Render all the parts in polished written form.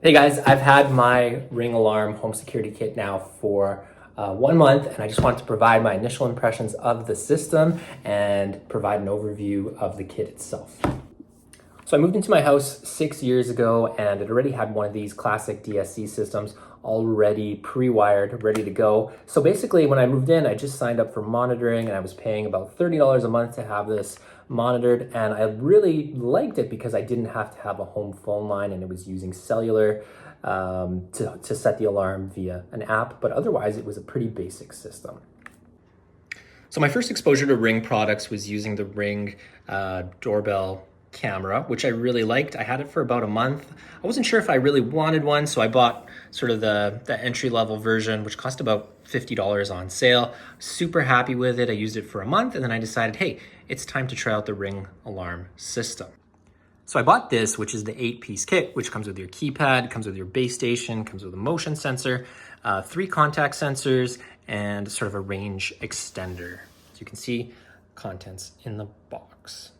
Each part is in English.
Hey guys, I've had my Ring Alarm home security kit now for 1 month, and I just want to provide my initial impressions of the system and provide an overview of the kit itself. So I moved into my house 6 years ago, and it already had one of these classic DSC systems already pre-wired, ready to go. So basically when I moved in, I just signed up for monitoring, and I was paying about $30 a month to have this monitored, and I really liked it because I didn't have to have a home phone line, and it was using cellular to set the alarm via an app, but otherwise it was a pretty basic system. So my first exposure to Ring products was using the Ring doorbell camera, which I really liked. I had it for about a month. I wasn't sure if I really wanted one, so I bought sort of the entry-level version, which cost about $50 on sale. Super happy with it. I used it for a month, and then I decided, hey, it's time to try out the Ring alarm system. So I bought this, which is the 8-piece kit, which comes with your keypad, comes with your base station, comes with a motion sensor, 3 contact sensors, and sort of a range extender. So you can see contents in the box.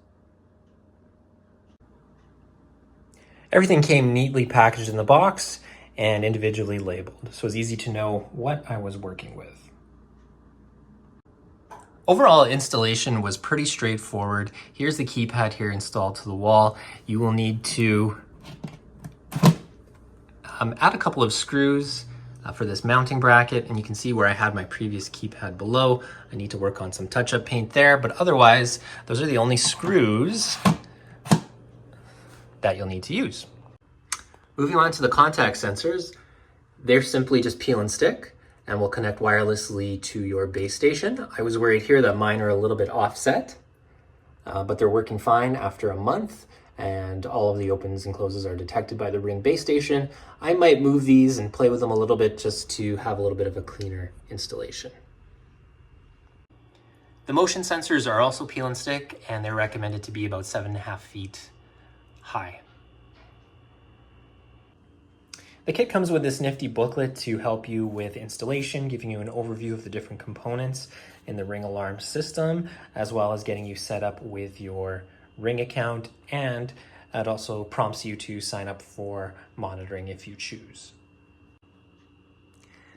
Everything came neatly packaged in the box and individually labeled, so it was easy to know what I was working with. Overall installation was pretty straightforward. Here's the keypad here installed to the wall. You will need to add a couple of screws for this mounting bracket, and you can see where I had my previous keypad below. I need to work on some touch-up paint there, but otherwise, those are the only screws that you'll need to use. Moving on to the contact sensors, they're simply just peel and stick and will connect wirelessly to your base station. I was worried here that mine are a little bit offset, but they're working fine after a month, and all of the opens and closes are detected by the Ring base station. I might move these and play with them a little bit just to have a little bit of a cleaner installation. The motion sensors are also peel and stick, and they're recommended to be about 7.5 feet high. The kit comes with this nifty booklet to help you with installation, giving you an overview of the different components in the Ring alarm system, as well as getting you set up with your Ring account, and it also prompts you to sign up for monitoring if you choose.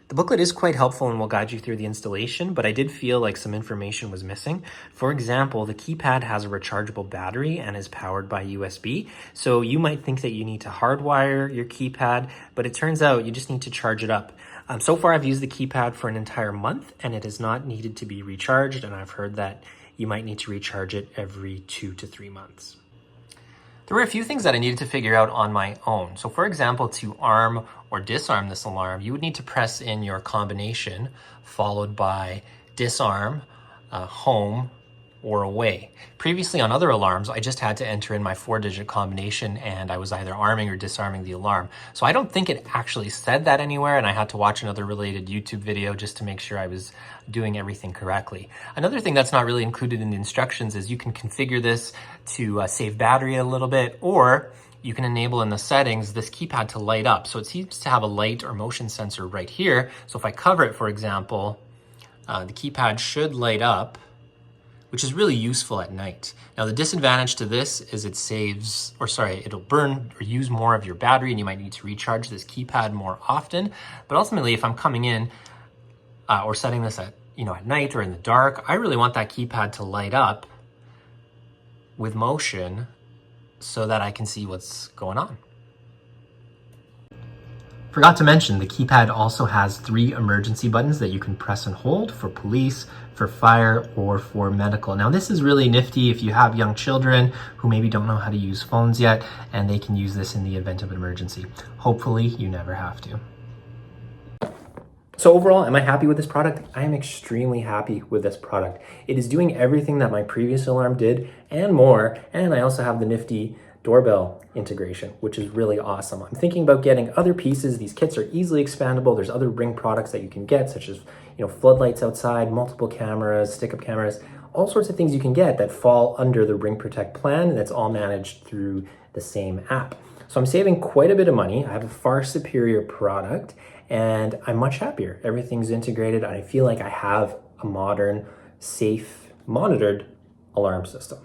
The booklet is quite helpful and will guide you through the installation, but I did feel like some information was missing. For example, the keypad has a rechargeable battery and is powered by USB, so you might think that you need to hardwire your keypad, but it turns out you just need to charge it up. So far I've used the keypad for an entire month, and it has not needed to be recharged, and I've heard that you might need to recharge it every 2 to 3 months. There were a few things that I needed to figure out on my own. So for example, to arm or disarm this alarm, you would need to press in your combination followed by disarm, home, or away. Previously on other alarms, I just had to enter in my 4-digit combination and I was either arming or disarming the alarm. So I don't think it actually said that anywhere, and I had to watch another related YouTube video just to make sure I was doing everything correctly. Another thing that's not really included in the instructions is you can configure this to save battery a little bit, or you can enable in the settings this keypad to light up. So it seems to have a light or motion sensor right here. So if I cover it, for example, the keypad should light up, which is really useful at night. Now the disadvantage to this is it'll burn or use more of your battery, and you might need to recharge this keypad more often. But ultimately, if I'm coming in or setting this at night or in the dark, I really want that keypad to light up with motion so that I can see what's going on. Forgot to mention, the keypad also has 3 emergency buttons that you can press and hold for police, for fire, or for medical. Now this is really nifty if you have young children who maybe don't know how to use phones yet, and they can use this in the event of an emergency. Hopefully you never have to. So overall, am I happy with this product? I am extremely happy with this product. It is doing everything that my previous alarm did and more, and I also have the nifty doorbell integration, which is really awesome. I'm thinking about getting other pieces. These kits are easily expandable. There's other Ring products that you can get, such as floodlights outside, multiple cameras, stick-up cameras, all sorts of things you can get that fall under the Ring Protect plan, and that's all managed through the same app. So I'm saving quite a bit of money. I have a far superior product, and I'm much happier. Everything's integrated, and I feel like I have a modern, safe, monitored alarm system.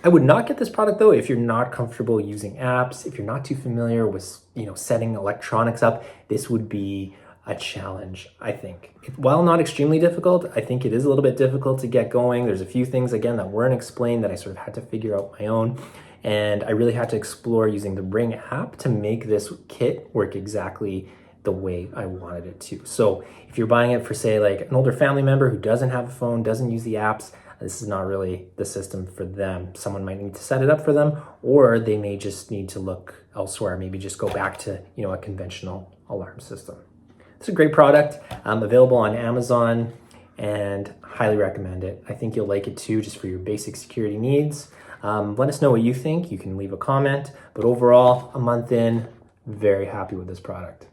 I would not get this product though if you're not comfortable using apps, if you're not too familiar with, setting electronics up. This would be a challenge, I think. While not extremely difficult, I think it is a little bit difficult to get going. There's a few things, again, that weren't explained that I sort of had to figure out my own. And I really had to explore using the Ring app to make this kit work exactly the way I wanted it to. So if you're buying it for, say, like an older family member who doesn't have a phone, doesn't use the apps, this is not really the system for them. Someone might need to set it up for them, or they may just need to look elsewhere, maybe just go back to, a conventional alarm system. It's a great product, available on Amazon, and highly recommend it. I think you'll like it too, just for your basic security needs. Let us know what you think. You can leave a comment, but overall, a month in, very happy with this product.